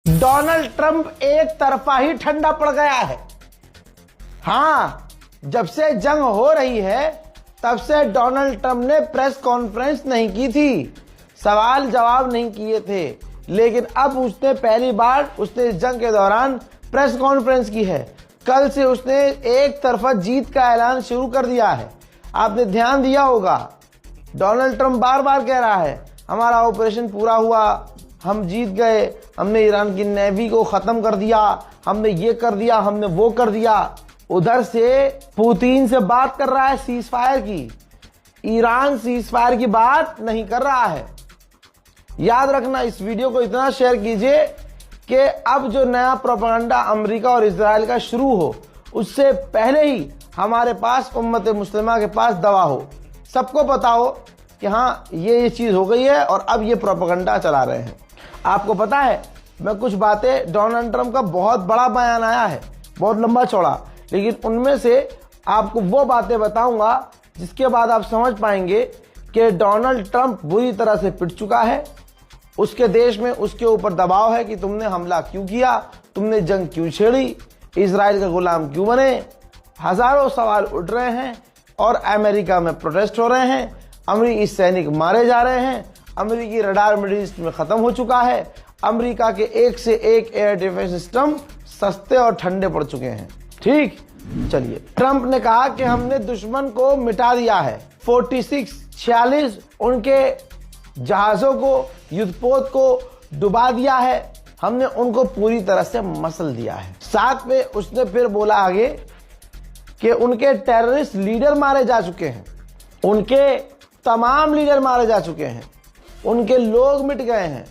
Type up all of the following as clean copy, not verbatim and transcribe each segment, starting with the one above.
Donald Trump एक तरफा ही ठंडा पड़ गया है। हाँ, जब से जंग हो रही है तब से डोनाल्ड ट्रंप ने प्रेस कॉन्फ्रेंस नहीं की थी, सवाल जवाब नहीं किए थे, लेकिन अब उसने पहली बार उसने जंग के दौरान प्रेस कॉन्फ्रेंस की है। कल से उसने एक तरफा जीत का ऐलान शुरू कर दिया है। आपने ध्यान दिया होगा, डोनाल्ड ट्रंप बार बार कह रहा है हमारा ऑपरेशन पूरा हुआ, हम जीत गए, हमने ईरान की नेवी को खत्म कर दिया, हमने ये कर दिया, हमने वो कर दिया। उधर से पुतिन से बात कर रहा है सीज फायर की, ईरान सीज फायर की बात नहीं कर रहा है। याद रखना, इस वीडियो को इतना शेयर कीजिए कि अब जो नया प्रोपेगेंडा अमेरिका और इजराइल का शुरू हो उससे पहले ही हमारे पास उम्मत मुस्लिमा के पास दवा हो, सबको पता हो कि हाँ ये चीज हो गई है और अब ये प्रोपेगेंडा चला रहे हैं। आपको पता है, मैं कुछ बातें डोनाल्ड ट्रंप का बहुत बड़ा बयान आया है, बहुत लंबा चौड़ा, लेकिन उनमें से आपको वो बातें बताऊंगा जिसके बाद आप समझ पाएंगे कि डोनाल्ड ट्रंप बुरी तरह से पिट चुका है। उसके देश में उसके ऊपर दबाव है कि तुमने हमला क्यों किया, तुमने जंग क्यों छेड़ी, इजराइल का गुलाम क्यों बने। हजारों सवाल उठ रहे हैं और अमेरिका में प्रोटेस्ट हो रहे हैं, अमेरिकी सैनिक मारे जा रहे हैं, अमेरिकी रडार मिडिल ईस्ट में खत्म हो चुका है, अमेरिका के एक से एक एयर डिफेंस सिस्टम सस्ते और ठंडे पड़ चुके हैं। ठीक, चलिए, ट्रंप ने कहा कि हमने दुश्मन को मिटा दिया है। 46 उनके जहाजों को, युद्धपोत को डुबा दिया है, हमने उनको पूरी तरह से मसल दिया है। साथ में उसने फिर बोला आगे कि उनके टेररिस्ट लीडर मारे जा चुके हैं, उनके तमाम लीडर मारे जा चुके हैं, उनके लोग मिट गए हैं,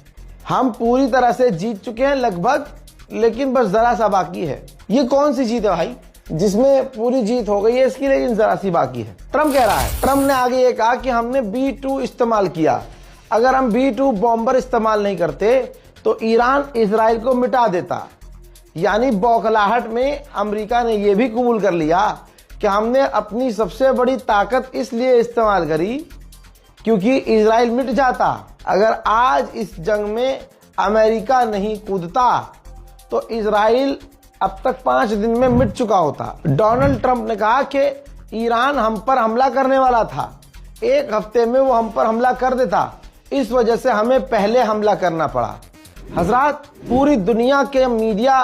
हम पूरी तरह से जीत चुके हैं लगभग, लेकिन बस जरा सा बाकी है। ये कौन सी जीत है भाई जिसमें पूरी जीत हो गई है इसकी, लेकिन जरा सी बाकी है, ट्रंप कह रहा है। ट्रंप ने आगे ये कहा कि हमने B-2 इस्तेमाल किया, अगर हम B-2 बॉम्बर इस्तेमाल नहीं करते तो ईरान इजराइल को मिटा देता। यानी बौखलाहट में अमेरिका ने यह भी कबूल कर लिया कि हमने अपनी सबसे बड़ी ताकत इसलिए इस्तेमाल करी क्योंकि इजराइल मिट जाता। अगर आज इस जंग में अमेरिका नहीं कूदता तो इजराइल अब तक 5 दिन में मिट चुका होता। डोनाल्ड ट्रंप ने कहा कि ईरान हम पर हमला करने वाला था, 1 हफ्ते में वो हम पर हमला कर देता, इस वजह से हमें पहले हमला करना पड़ा। हजरात, पूरी दुनिया के मीडिया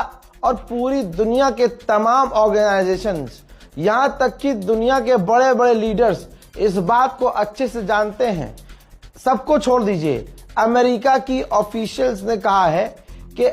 और पूरी दुनिया के तमाम ऑर्गेनाइजेशंस, यहां तक कि दुनिया के बड़े बड़े लीडर्स इस बात को अच्छे से जानते हैं। सबको छोड़ दीजिए, अमेरिका की ऑफिशियल्स ने कहा है कि